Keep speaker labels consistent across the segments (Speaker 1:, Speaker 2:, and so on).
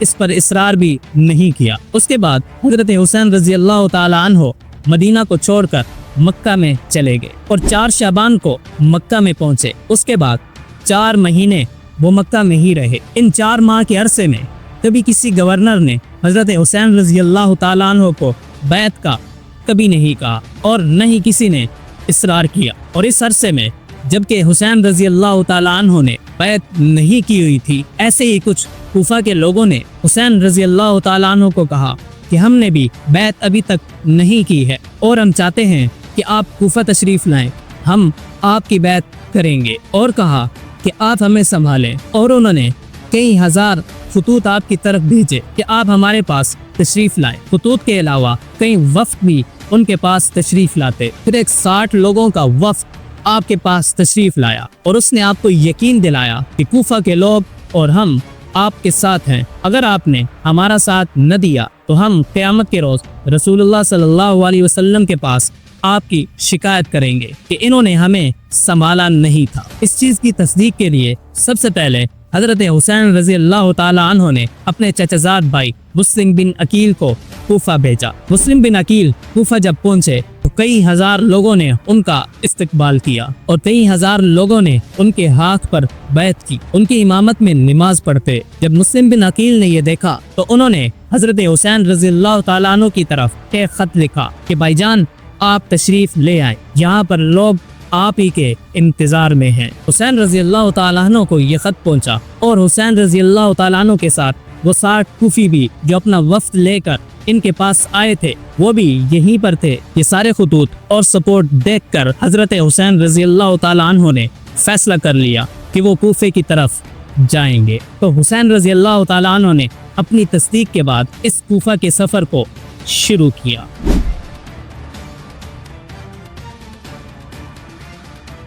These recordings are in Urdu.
Speaker 1: اس پر اصرار بھی نہیں کیا۔ اس کے بعد حضرت حسین رضی اللہ تعالیٰ عنہ مدینہ کو چھوڑ کر مکہ میں چلے گئے اور 4 شعبان کو مکہ میں پہنچے۔ اس کے بعد 4 مہینے وہ مکہ میں ہی رہے۔ ان 4 ماہ کے عرصے میں کبھی کسی گورنر نے حضرت حسین رضی اللہ تعالیٰ عنہ کو بیعت کا کبھی نہیں کہا اور نہ ہی کسی نے اصرار کیا۔ اور اس عرصے میں جبکہ حسین رضی اللہ تعالیٰ عنہ نے بیعت نہیں کی ہوئی تھی، ایسے ہی کچھ کوفہ کے لوگوں نے حسین رضی اللہ تعالیٰ عنہ کو کہا کہ ہم نے بھی بیعت ابھی تک نہیں کی ہے اور ہم چاہتے ہیں کہ آپ کوفہ تشریف لائیں، ہم آپ کی بیعت کریں گے، اور کہا کہ آپ ہمیں سنبھالیں۔ اور انہوں نے کئی ہزار خطوط آپ کی طرف بھیجے کہ آپ ہمارے پاس تشریف لائیں۔ خطوط کے علاوہ کئی وفد بھی ان کے پاس تشریف لاتے۔ پھر ایک 60 لوگوں کا وفد آپ کے پاس تشریف لایا اور اس نے آپ کو یقین دلایا کہ کوفہ کے لوگ اور ہم آپ کے ساتھ ہیں، اگر آپ نے ہمارا ساتھ نہ دیا تو ہم قیامت کے روز رسول اللہ صلی اللہ علیہ وسلم کے پاس آپ کی شکایت کریں گے کہ انہوں نے ہمیں سنبھالا نہیں تھا۔ اس چیز کی تصدیق کے لیے سب سے پہلے حضرت حسین رضی اللہ تعالیٰ عنہ نے اپنے چچا زاد بھائی مسلم بن عقیل کو کوفہ بھیجا۔ مسلم بن عقیل کوفہ جب پہنچے تو کئی ہزار لوگوں نے ان کا استقبال کیا اور کئی ہزار لوگوں نے ان کے ہاتھ پر بیعت کی، ان کی امامت میں نماز پڑھتے۔ جب مسلم بن عقیل نے یہ دیکھا تو انہوں نے حضرت حسین رضی اللہ تعالیٰ عنہ کی طرف ایک خط لکھا کہ بھائی جان آپ تشریف لے آئیں، یہاں پر لوگ آپ ہی کے انتظار میں ہیں۔ حسین رضی اللہ تعالیٰ عنہ کو یہ خط پہنچا اور حسین رضی اللہ تعالیٰ عنہ کے ساتھ وہ 60 کوفی بھی جو اپنا وفد لے کر ان کے پاس آئے تھے وہ بھی یہیں پر تھے۔ یہ سارے خطوط اور سپورٹ دیکھ کر حضرت حسین رضی اللہ تعالیٰ عنہ نے فیصلہ کر لیا کہ وہ کوفے کی طرف جائیں گے۔ تو حسین رضی اللہ تعالیٰ عنہ نے اپنی تصدیق کے بعد اس کوفہ کے سفر کو شروع کیا۔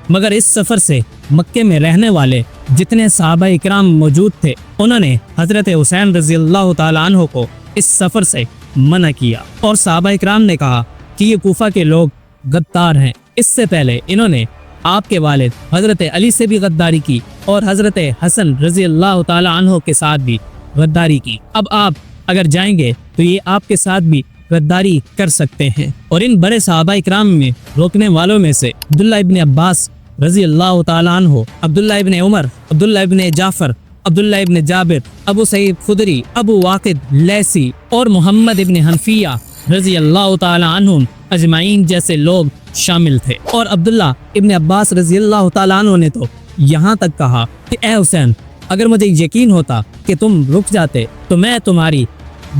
Speaker 1: مگر اس سفر سے مکے میں رہنے والے جتنے صحابہ اکرام موجود تھے انہوں نے حضرت حسین رضی اللہ تعالیٰ عنہ کو اس سفر سے منع کیا اور صحابہ اکرام نے کہا کہ یہ کوفہ کے لوگ غدار ہیں۔ اس سے پہلے انہوں نے آپ کے والد حضرت علی سے بھی غداری کی اور حضرت حسن رضی اللہ تعالیٰ عنہ کے ساتھ بھی غداری کی۔ اب آپ اگر جائیں گے تو یہ آپ کے ساتھ بھی غداری کر سکتے ہیں۔ اور ان بڑے صحابہ اکرام میں روکنے والوں میں سے عبداللہ ابن عباس رضی اللہ تعالیٰ عنہ، عبداللہ ابن عمر، عبداللہ ابن جعفر، عبداللہ ابن جابر، ابو سعید خدری، ابو واقد لیثی اور محمد ابن حنفیہ رضی اللہ تعالیٰ عنہم اجمعین جیسے لوگ شامل تھے۔ اور عبداللہ ابن عباس رضی اللہ تعالیٰ عنہ نے تو یہاں تک کہا کہ اے حسین، اگر مجھے یقین ہوتا کہ تم رک جاتے تو میں تمہاری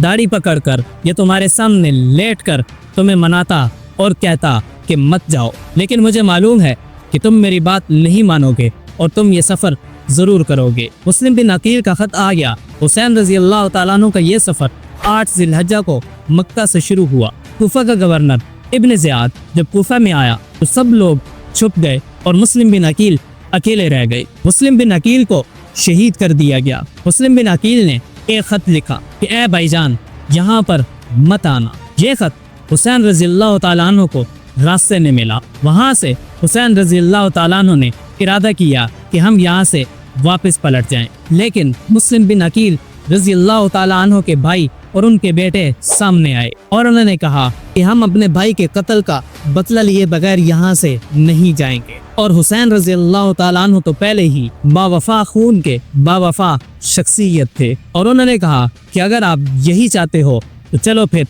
Speaker 1: داڑھی پکڑ کر یا تمہارے سامنے لیٹ کر تمہیں مناتا اور کہتا کہ مت جاؤ، لیکن مجھے معلوم ہے کہ تم میری بات نہیں مانو گے اور تم یہ سفر ضرور کرو گے۔ مسلم بن عقیل کا خط آ گیا۔ حسین رضی اللہ تعالیٰ عنہ کا یہ سفر 8 ذی الحجہ کو مکہ سے شروع ہوا۔ کوفہ کا گورنر ابن زیاد جب کوفہ میں آیا تو سب لوگ چھپ گئے اور مسلم بن عقیل اکیلے رہ گئے۔ مسلم بن عقیل کو شہید کر دیا گیا۔ مسلم بن عقیل نے ایک خط لکھا کہ اے بھائی جان یہاں پر مت آنا۔ یہ خط حسین رضی اللہ تعالیٰ عنہ کو راستے میں ملا۔ وہاں سے حسین رضی اللہ تعالیٰ عنہ نے ارادہ کیا کہ ہم یہاں سے واپس پلٹ جائیں، لیکن مسلم بن عقیل رضی اللہ تعالیٰ عنہ کے بھائی اور ان کے بیٹے سامنے آئے اور انہوں نے کہا کہ ہم اپنے بھائی کے قتل کا بدلہ لیے بغیر یہاں سے نہیں جائیں گے۔ اور حسین رضی اللہ تعالیٰ عنہ تو پہلے ہی باوفا خون کے باوفا شخصیت تھے اور انہوں نے کہا کہ اگر آپ یہی چاہتے ہو تو چلو پھر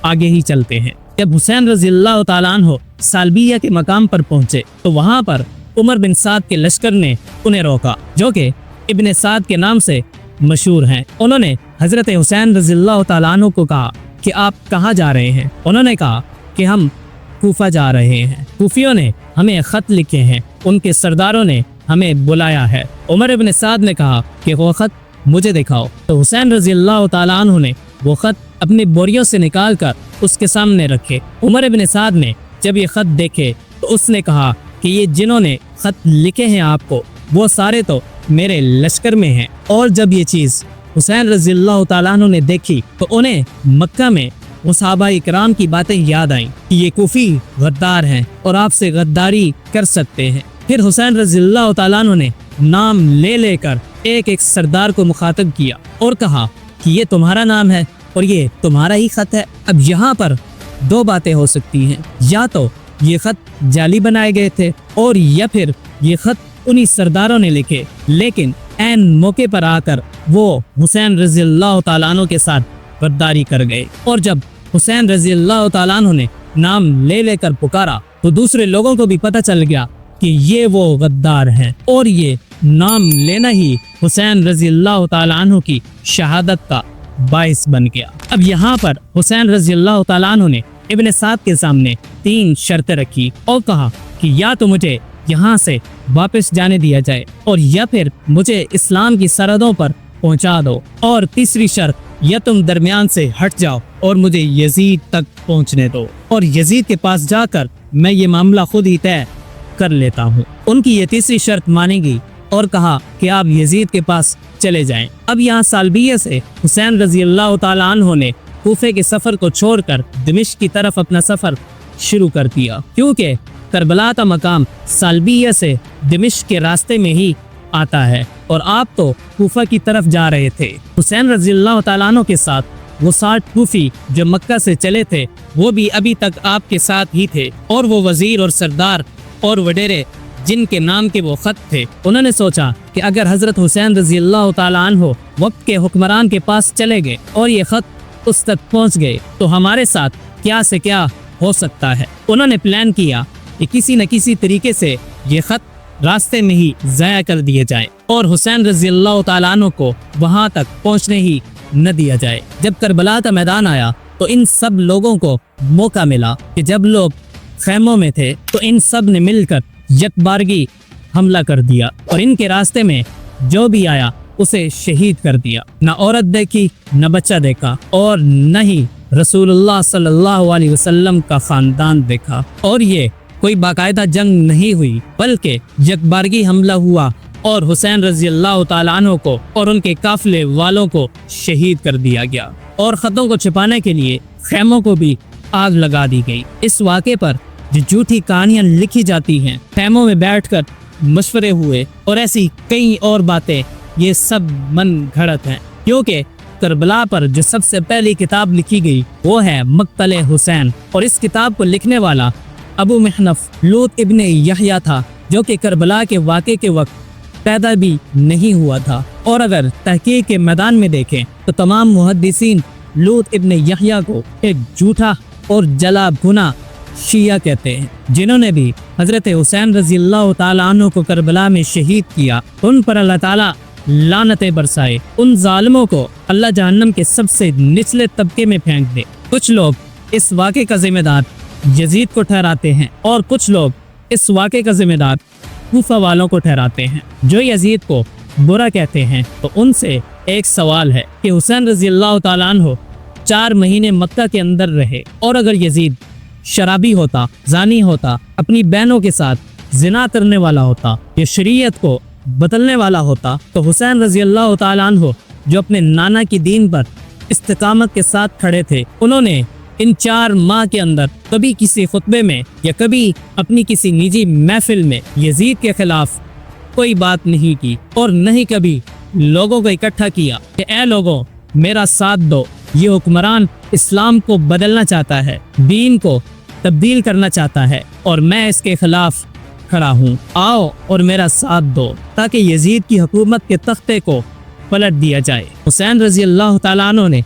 Speaker 1: آگے ہی چلتے ہیں۔ جب حسین رضی اللہ تعالیٰ عنہ سالبیہ کے مقام پر پہنچے تو وہاں پر عمر بن سعد کے لشکر نے انہیں روکا، جو کہ ابن سعد کے نام سے مشہور ہیں۔ انہوں نے حضرت حسین رضی اللہ تعالیٰ عنہ کو کہا کہ آپ کہاں جا رہے ہیں؟ انہوں نے کہا کہ ہم کوفہ جا رہے ہیں، کوفیوں نے ہمیں خط لکھے ہیں، ان کے سرداروں نے ہمیں بلایا ہے۔ عمر ابن سعد نے کہا کہ وہ خط مجھے دکھاؤ۔ تو حسین رضی اللہ تعالیٰ عنہ نے وہ خط اپنی بوریوں سے نکال کر اس کے سامنے رکھے۔ عمر ابن سعد نے جب یہ خط دیکھے تو اس نے کہا کہ یہ جنہوں نے خط لکھے ہیں آپ کو وہ سارے تو میرے لشکر میں ہیں۔ اور جب یہ چیز حسین رضی اللہ تعالیٰ عنہ نے دیکھی تو انہیں مکہ میں وہ صحابہ اکرام کی باتیں یاد آئیں کہ یہ کوفی غدار ہیں اور آپ سے غداری کر سکتے ہیں۔ پھر حسین رضی اللہ تعالیٰ عنہ نے نام لے لے کر ایک ایک سردار کو مخاطب کیا اور کہا کہ یہ تمہارا نام ہے اور یہ تمہارا ہی خط ہے۔ اب یہاں پر دو باتیں ہو سکتی ہیں، یا تو یہ خط جعلی بنائے گئے تھے اور یا پھر یہ خط انہی سرداروں نے لکھے، لیکن عین موقع پر آ کر وہ حسین رضی اللہ تعالیٰ عنہ کے ساتھ غداری کر گئے، اور جب حسین رضی اللہ تعالیٰ عنہ نے نام لے لے کر پکارا تو دوسرے لوگوں کو بھی پتہ چل گیا کہ یہ وہ غدار ہیں، اور یہ نام لینا ہی حسین رضی اللہ تعالیٰ عنہ کی شہادت کا باعث بن گیا۔ اب یہاں پر حسین رضی اللہ تعالیٰ عنہ نے ابن سعد کے سامنے 3 شرطیں رکھی اور کہا کہ یا تو مجھے یہاں سے واپس جانے دیا جائے، اور یا پھر مجھے اسلام کی سرحدوں پر پہنچا دو، اور تیسری شرط یا تم درمیان سے ہٹ جاؤ اور مجھے یزید تک پہنچنے دو، اور یزید کے پاس جا کر میں یہ معاملہ خود ہی طے کر لیتا ہوں۔ ان کی یہ تیسری شرط مانی گئی اور کہا کہ آپ یزید کے پاس چلے جائیں۔ اب یہاں سالبیہ سے حسین رضی اللہ تعالیٰ عنہ نے کوفے کے سفر کو چھوڑ کر دمشق کی طرف اپنا سفر شروع کر دیا، کیونکہ کربلا کا مقام سالبیہ سے دمشق کے راستے میں ہی آتا ہے، اور آپ تو کوفہ کی طرف جا رہے تھے۔ حسین رضی اللہ تعالیٰ عنہ کے ساتھ وہ 60 کوفی جو مکہ سے چلے تھے وہ بھی ابھی تک آپ کے ساتھ ہی تھے، اور وہ وزیر اور سردار اور وڈیرے جن کے نام کے وہ خط تھے، انہوں نے سوچا کہ اگر حضرت حسین رضی اللہ تعالیٰ عنہ وقت کے حکمران کے پاس چلے گئے اور یہ خط اس تک پہنچ گئے تو ہمارے ساتھ کیا سے کیا ہو سکتا ہے۔ انہوں نے پلان کیا کہ کسی نہ کسی طریقے سے یہ خط راستے میں ہی ضائع کر دیے جائیں اور حسین رضی اللہ تعالیٰ عنہ کو وہاں تک پہنچنے ہی نہ دیا جائے۔ جب کربلا کا میدان آیا تو ان سب لوگوں کو موقع ملا کہ جب لوگ خیموں میں تھے تو ان سب نے مل کر یکبارگی حملہ کر دیا، اور ان کے راستے میں جو بھی آیا اسے شہید کر دیا۔ نہ عورت دیکھی، نہ بچہ دیکھا، اور نہ ہی رسول اللہ صلی اللہ علیہ وسلم کا خاندان دیکھا، اور یہ کوئی باقاعدہ جنگ نہیں ہوئی بلکہ یکبارگی حملہ ہوا اور حسین رضی اللہ تعالیٰ عنہ کو اور ان کے قافلے والوں کو شہید کر دیا گیا، اور خطوں کو چھپانے کے لیے خیموں کو بھی آگ لگا دی گئی۔ اس واقعے پر جو جھوٹی کہانیاں لکھی جاتی ہیں، خیموں میں بیٹھ کر مشورے ہوئے اور ایسی کئی اور باتیں، یہ سب من گھڑت ہیں، کیونکہ کربلا پر جو سب سے پہلی کتاب لکھی گئی وہ ہے مقتل حسین، اور اس کتاب کو لکھنے والا ابو محنف لوط ابن یحییٰ تھا، جو کہ کربلا کے واقعے کے وقت پیدا بھی نہیں ہوا تھا۔ اور اگر تحقیق کے میدان میں دیکھیں تو تمام محدثین لوط ابن یحییٰ کو ایک جھوٹا اور جلا بھنا شیعہ کہتے ہیں، جنہوں نے بھی حضرت حسین رضی اللہ تعالیٰ عنہ کو کربلا میں شہید کیا۔ ان پر اللہ تعالیٰ لعنتیں برسائے، ان ظالموں کو اللہ جہنم کے سب سے نچلے طبقے میں پھینک دے۔ کچھ لوگ اس واقعے کا ذمہ دار یزید کو ٹھہراتے ہیں اور کچھ لوگ اس واقعے کا ذمہ دار کوفہ والوں کو ٹھہراتے ہیں جو یزید کو برا کہتے ہیں۔ تو ان سے ایک سوال ہے کہ حسین رضی اللہ تعالیٰ عنہ 4 مہینے مکہ کے اندر رہے، اور اگر یزید شرابی ہوتا، زانی ہوتا، اپنی بہنوں کے ساتھ زنا کرنے والا ہوتا، یا شریعت کو بدلنے والا ہوتا، تو حسین رضی اللہ تعالیٰ عنہ جو اپنے نانا کی دین پر استقامت کے ساتھ کھڑے تھے، انہوں نے ان 4 ماہ کے اندر کبھی کسی خطبے میں یا کبھی اپنی کسی نجی محفل میں یزید کے خلاف کوئی بات نہیں کی، اور نہ ہی کبھی لوگوں کو اکٹھا کیا کہ اے لوگوں میرا ساتھ دو، یہ حکمران اسلام کو بدلنا چاہتا ہے، دین کو تبدیل کرنا چاہتا ہے، اور میں اس کے خلاف کھڑا ہوں، آؤ اور میرا ساتھ دو تاکہ یزید کی حکومت کے تختے کو پلٹ دیا جائے۔ حسین رضی اللہ تعالیٰ عنہ نے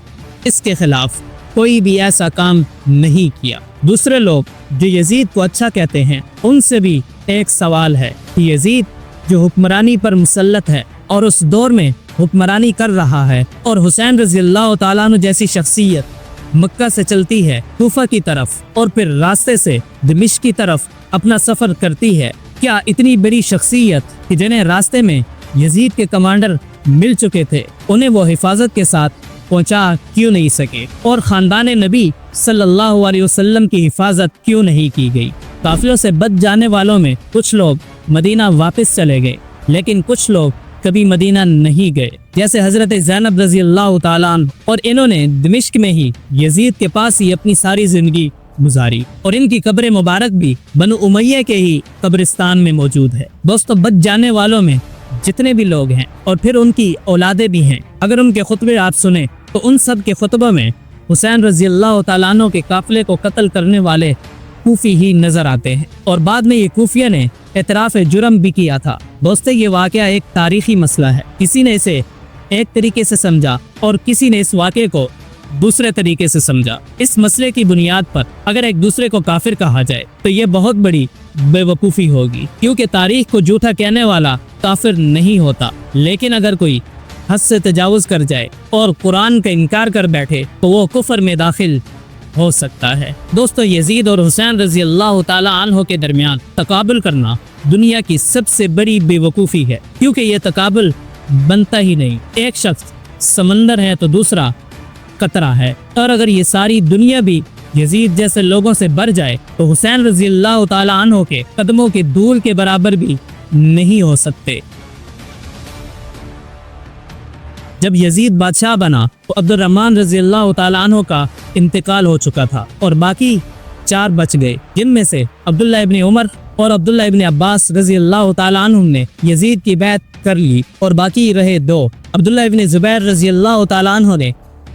Speaker 1: اس کے خلاف کوئی بھی ایسا کام نہیں کیا۔ دوسرے لوگ جو یزید کو اچھا کہتے ہیں، ان سے بھی ایک سوال ہے کہ یزید جو حکمرانی پر مسلط ہے اور اس دور میں حکمرانی کر رہا ہے، اور حسین رضی اللہ تعالیٰ عنہ جیسی شخصیت مکہ سے چلتی ہے کوفہ کی طرف اور پھر راستے سے دمشق کی طرف اپنا سفر کرتی ہے، کیا اتنی بڑی شخصیت کہ جنہیں راستے میں یزید کے کمانڈر مل چکے تھے، انہیں وہ حفاظت کے ساتھ پہنچا کیوں نہیں سکے، اور خاندان نبی صلی اللہ علیہ وسلم کی حفاظت کیوں نہیں کی گئی؟ قافلوں سے بچ جانے والوں میں کچھ لوگ مدینہ واپس چلے گئے، لیکن کچھ لوگ کبھی مدینہ نہیں گئے، جیسے حضرت زینب رضی اللہ تعالیٰ عنہ، اور انہوں نے دمشق میں ہی یزید کے پاس ہی اپنی ساری زندگی گزاری، اور ان کی قبر مبارک بھی بنو امیہ کے ہی قبرستان میں موجود ہے۔ دوستو، بچ جانے والوں میں جتنے بھی لوگ ہیں اور پھر ان کی اولادیں بھی ہیں، اگر ان کے خطبے آپ سنیں تو ان سب کے خطبہ میں حسین رضی اللہ تعالیٰ عنہ کے قافلے کو قتل کرنے والے کوفی ہی نظر آتے ہیں، اور بعد میں یہ کوفیہ نے اعتراف جرم بھی کیا تھا۔ دوستو، یہ واقعہ ایک تاریخی مسئلہ ہے، کسی نے اسے ایک طریقے سے سمجھا اور کسی نے اس واقعے کو دوسرے طریقے سے سمجھا۔ اس مسئلے کی بنیاد پر اگر ایک دوسرے کو کافر کہا جائے تو یہ بہت بڑی بے وقوفی ہوگی، کیونکہ تاریخ کو جھوٹا کہنے والا کافر نہیں ہوتا، لیکن اگر کوئی حد سے تجاوز کر جائے اور قرآن کا انکار کر بیٹھے تو وہ کفر میں داخل ہو سکتا ہے۔ دوستو، یزید اور حسین رضی اللہ تعالیٰ عنہ کے درمیان تقابل کرنا دنیا کی سب سے بڑی بے وقوفی ہے، کیونکہ یہ تقابل بنتا ہی نہیں۔ ایک شخص سمندر ہے تو دوسرا قطرہ ہے، اور اگر یہ ساری دنیا بھی یزید جیسے لوگوں سے بھر جائے تو حسین رضی اللہ تعالیٰ عنہ کے قدموں کے دھول کے برابر بھی نہیں ہو سکتے۔ جب یزید بادشاہ بنا تو عبد الرحمن رضی اللہ تعالیٰ عنہ کا انتقال ہو چکا تھا اور باقی 4 بچ گئے، جن میں سے عبداللہ ابن عمر اور عبداللہ ابن عباس رضی اللہ تعالیٰ عنہ نے یزید کی بیعت کر لی، اور باقی رہے 2۔ عبداللہ ابن زبیر رضی اللہ تعالیٰ عنہ نے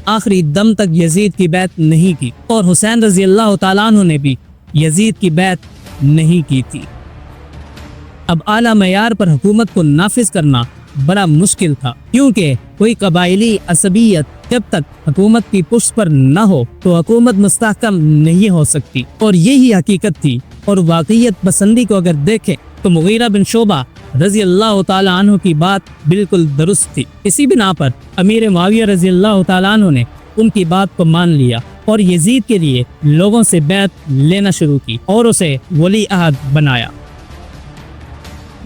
Speaker 1: آخری دم تک یزید کی بیعت نہیں کی، اور حسین رضی اللہ تعالیٰ عنہ نے بھی یزید کی بیعت نہیں کی تھی۔ اب اعلیٰ معیار پر حکومت کو نافذ کرنا بڑا مشکل تھا، کیونکہ کوئی قبائلی عصبیت جب تک حکومت کی پشت پر نہ ہو تو حکومت مستحکم نہیں ہو سکتی، اور یہی حقیقت تھی۔ اور واقعیت پسندی کو اگر دیکھیں تو مغیرہ بن شعبہ رضی اللہ تعالیٰ عنہ کی بات بالکل درست تھی، اسی بنا پر امیر معاویہ رضی اللہ تعالیٰ عنہ نے ان کی بات کو مان لیا اور یزید کے لیے لوگوں سے بیعت لینا شروع کی اور اسے ولی عہد بنایا۔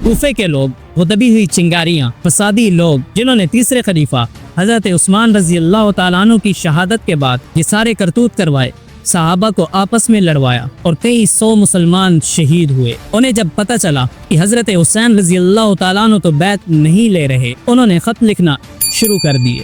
Speaker 1: کوفے کے لوگ، وہ دبی ہوئی چنگاریاں، فسادی لوگ جنہوں نے تیسرے خلیفہ حضرت عثمان رضی اللہ تعالیٰ عنہ کی شہادت کے بعد یہ سارے کرتوت کروائے، صحابہ کو آپس میں لڑوایا اور کئی 100 مسلمان شہید ہوئے۔ انہیں جب پتہ چلا کہ حضرت حسین رضی اللہ تعالیٰ عنہ تو بیعت نہیں لے رہے، انہوں نے خط لکھنا شروع کر دیے۔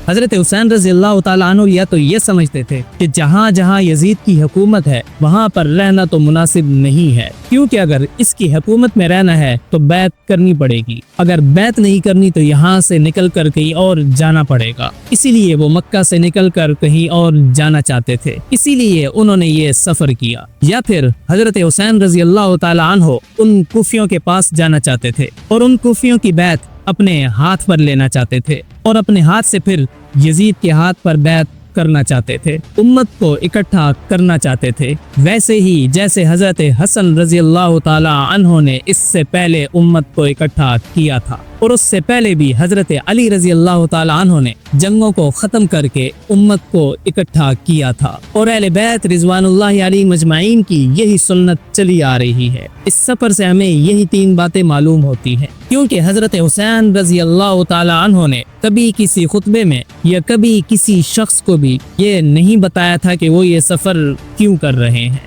Speaker 1: حضرت حسین رضی اللہ تعالیٰ عنہ یا تو یہ سمجھتے تھے کہ جہاں جہاں یزید کی حکومت ہے وہاں پر رہنا تو مناسب نہیں ہے، کیونکہ اگر اس کی حکومت میں رہنا ہے تو بیعت کرنی پڑے گی، اگر بیعت نہیں کرنی تو یہاں سے نکل کر کہیں اور جانا پڑے گا۔ اسی لیے وہ مکہ سے نکل کر کہیں اور جانا چاہتے تھے، اسی لیے انہوں نے یہ سفر کیا۔ یا پھر حضرت حسین رضی اللہ تعالیٰ عنہ ان کوفیوں کے پاس جانا چاہتے تھے اور ان کوفیوں کی بیعت اپنے ہاتھ پر لینا چاہتے تھے اور اپنے ہاتھ سے پھر یزید کے ہاتھ پر بیعت کرنا چاہتے تھے، امت کو اکٹھا کرنا چاہتے تھے، ویسے ہی جیسے حضرت حسن رضی اللہ تعالی عنہ نے اس سے پہلے امت کو اکٹھا کیا تھا، اور اس سے پہلے بھی حضرت علی رضی اللہ تعالی عنہ نے جنگوں کو ختم کر کے امت کو اکٹھا کیا تھا، اور اہل بیت رضوان اللہ علیہم اجمعین کی یہی سنت چلی آ رہی ہے۔ اس سفر سے ہمیں یہی 3 باتیں معلوم ہوتی ہیں، کیونکہ حضرت حسین رضی اللہ تعالی عنہ نے کبھی کسی خطبے میں یا کبھی کسی شخص کو بھی یہ نہیں بتایا تھا کہ وہ یہ سفر کیوں کر رہے ہیں۔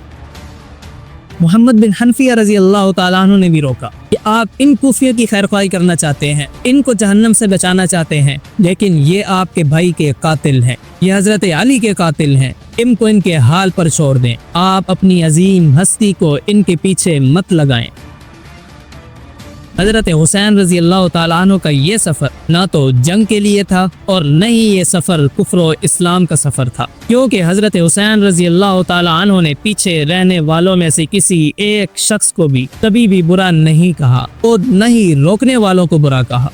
Speaker 1: محمد بن حنفیہ رضی اللہ تعالیٰ عنہ نے بھی روکا کہ آپ ان کوفیوں کی خیر خواہی کرنا چاہتے ہیں، ان کو جہنم سے بچانا چاہتے ہیں، لیکن یہ آپ کے بھائی کے قاتل ہیں، یہ حضرت علی کے قاتل ہیں، ان کو ان کے حال پر چھوڑ دیں، آپ اپنی عظیم ہستی کو ان کے پیچھے مت لگائیں۔ حضرت حسین رضی اللہ تعالیٰ عنہ کا یہ سفر نہ تو جنگ کے لیے تھا اور نہ ہی یہ سفر کفر و اسلام کا سفر تھا، کیونکہ حضرت حسین رضی اللہ تعالیٰ عنہ نے پیچھے رہنے والوں میں سے کسی ایک شخص کو بھی کبھی بھی برا نہیں کہا اور نہ ہی روکنے والوں کو برا کہا۔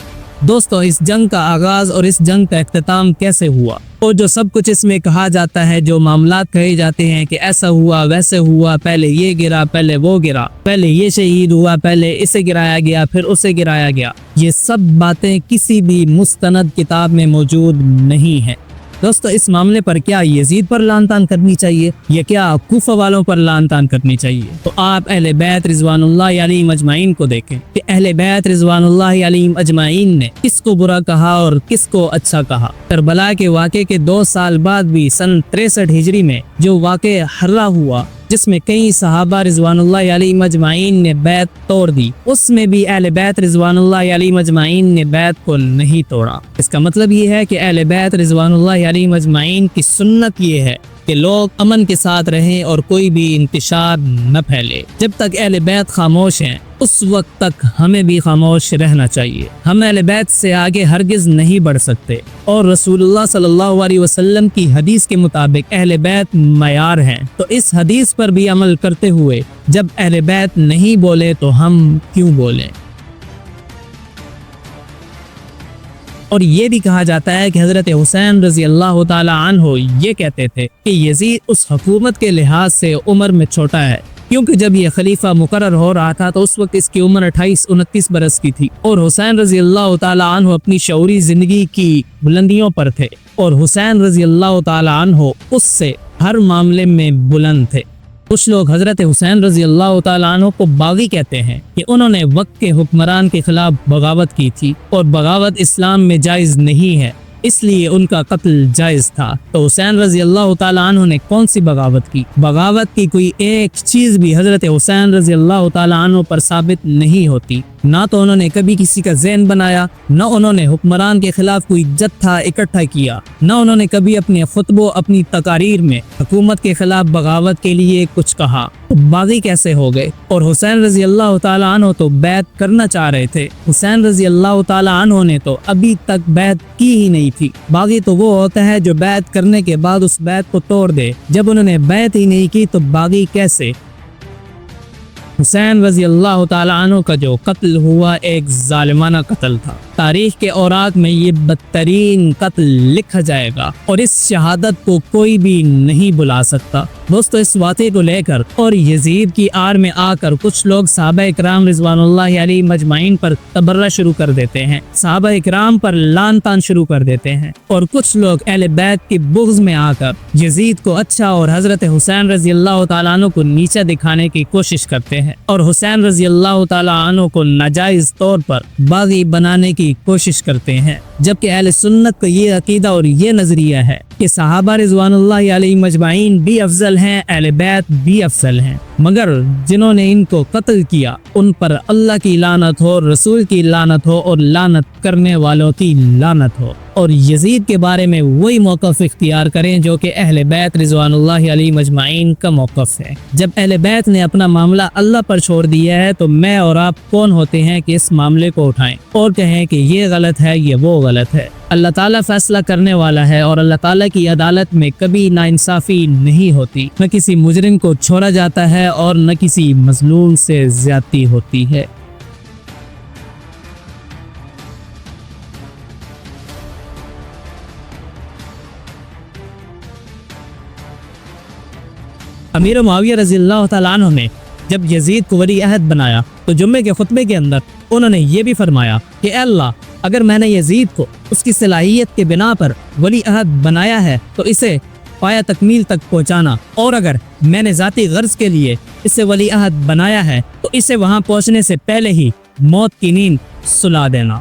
Speaker 1: دوستو، اس جنگ کا آغاز اور اس جنگ کا اختتام کیسے ہوا، اور جو سب کچھ اس میں کہا جاتا ہے، جو معاملات کہے جاتے ہیں کہ ایسا ہوا ویسے ہوا، پہلے یہ گرا پہلے وہ گرا، پہلے یہ شہید ہوا پہلے اسے گرایا گیا پھر اسے گرایا گیا، یہ سب باتیں کسی بھی مستند کتاب میں موجود نہیں ہیں۔ دوستو، اس معاملے پر کیا یزید پر لعن طعن کرنی چاہیے یا کیا کوفہ والوں پر لعن طعن کرنی چاہیے؟ تو آپ اہل بیت رضوان اللہ علیہم اجمعین کو دیکھیں کہ اہل بیت رضوان اللہ علیہم اجمعین نے کس کو برا کہا اور کس کو اچھا کہا۔ کربلا کے واقعے کے 2 سال بعد بھی سن 63 ہجری میں جو واقعہ حرہ ہوا، جس میں کئی صحابہ رضوان اللہ علیہم اجمعین نے بیعت توڑ دی، اس میں بھی اہل بیت رضوان اللہ علیہم اجمعین نے بیعت کو نہیں توڑا۔ اس کا مطلب یہ ہے کہ اہل بیت رضوان اللہ علیہم اجمعین کی سنت یہ ہے کہ لوگ امن کے ساتھ رہیں اور کوئی بھی انتشار نہ پھیلے۔ جب تک اہل بیت خاموش ہیں اس وقت تک ہمیں بھی خاموش رہنا چاہیے۔ ہم اہل بیت سے آگے ہرگز نہیں بڑھ سکتے، اور رسول اللہ صلی اللہ علیہ وسلم کی حدیث کے مطابق اہل بیت معیار ہیں، تو اس حدیث پر بھی عمل کرتے ہوئے جب اہل بیت نہیں بولے تو ہم کیوں بولیں؟ اور یہ بھی کہا جاتا ہے کہ حضرت حسین رضی اللہ تعالی عنہ یہ کہتے تھے کہ یزید اس حکومت کے لحاظ سے عمر میں چھوٹا ہے، کیونکہ جب یہ خلیفہ مقرر ہو رہا تھا تو اس وقت اس کی عمر 28-29 برس کی تھی، اور حسین رضی اللہ تعالی عنہ اپنی شعوری زندگی کی بلندیوں پر تھے، اور حسین رضی اللہ تعالی عنہ اس سے ہر معاملے میں بلند تھے۔ کچھ لوگ حضرت حسین رضی اللہ تعالیٰ عنہ کو باغی کہتے ہیں کہ انہوں نے وقت کے حکمران کے خلاف بغاوت کی تھی، اور بغاوت اسلام میں جائز نہیں ہے، اس لیے ان کا قتل جائز تھا۔ تو حسین رضی اللہ تعالیٰ عنہ نے کون سی بغاوت کی؟ بغاوت کی کوئی ایک چیز بھی حضرت حسین رضی اللہ تعالیٰ عنہ پر ثابت نہیں ہوتی۔ نہ تو انہوں نے کبھی کسی کا ذہن بنایا، نہ انہوں نے حکمران کے خلاف کوئی جتھا اکٹھا کیا، نہ انہوں نے کبھی اپنے خطبوں اپنی تقاریر میں حکومت کے خلاف بغاوت کے لیے کچھ کہا۔ تو باغی کیسے ہو گئے؟ اور حسین رضی اللہ تعالیٰ عنہ تو بیعت کرنا چاہ رہے تھے، حسین رضی اللہ تعالیٰ عنہ نے تو ابھی تک بیعت کی ہی نہیں تھی۔ باغی تو وہ ہوتا ہے جو بیعت کرنے کے بعد اس بیعت کو توڑ دے، جب انہوں نے بیعت ہی نہیں کی تو باغی کیسے؟ حسین رضی اللہ تعالیٰ عنہ کا جو قتل ہوا ایک ظالمانہ قتل تھا، تاریخ کے اوراق میں یہ بدترین قتل لکھا جائے گا، اور اس شہادت کو کوئی بھی نہیں بلا سکتا۔ دوستو، اس واقعے کو لے کر اور یزید کی آڑ میں آ کر کچھ لوگ صحابہ اکرام رضوان اللہ علیہ مجمعین پر تبرہ شروع کر دیتے ہیں، صحابہ اکرام پر لعن طعن شروع کر دیتے ہیں، اور کچھ لوگ اہل بیت کے بغض میں آ کر یزید کو اچھا اور حضرت حسین رضی اللہ تعالیٰ عنہ کو نیچا دکھانے کی کوشش کرتے ہیں، اور حسین رضی اللہ تعالیٰ عنہ کو ناجائز طور پر باغی بنانے کی کوشش کرتے ہیں، جبکہ اہل سنت کا یہ عقیدہ اور یہ نظریہ ہے کہ صحابہ رضوان اللہ علیہ مجمعین بھی افضل ہیں، اہل بیت بھی افضل ہیں، مگر جنہوں نے ان کو قتل کیا ان پر اللہ کی لعنت ہو، رسول کی لعنت ہو، اور لعنت کرنے والوں کی لعنت ہو۔ اور یزید کے بارے میں وہی موقف اختیار کریں جو کہ اہل بیت رضوان اللہ علیہ مجمعین کا موقف ہے۔ جب اہل بیت نے اپنا معاملہ اللہ پر چھوڑ دیا ہے تو میں اور آپ کون ہوتے ہیں کہ اس معاملے کو اٹھائیں اور کہیں کہ یہ غلط ہے، یہ وہ غلط ہے؟ اللہ تعالیٰ فیصلہ کرنے والا ہے، اور اللہ تعالیٰ کی عدالت میں کبھی ناانصافی نہیں ہوتی، نہ کسی مجرم کو چھوڑا جاتا ہے اور نہ کسی مظلوم سے زیادتی ہوتی ہے۔ امیر معاویہ رضی اللہ تعالیٰ عنہ نے جب یزید کو ولی عہد بنایا تو جمعے کے خطبے کے اندر انہوں نے یہ بھی فرمایا کہ اے اللہ، اگر میں نے یزید کو اس کی صلاحیت کے بنا پر ولی عہد بنایا ہے تو اسے پایا تکمیل تک پہنچانا، اور اگر میں نے ذاتی غرض کے لیے اسے ولی عہد بنایا ہے تو اسے وہاں پہنچنے سے پہلے ہی موت کی نیند سلا دینا۔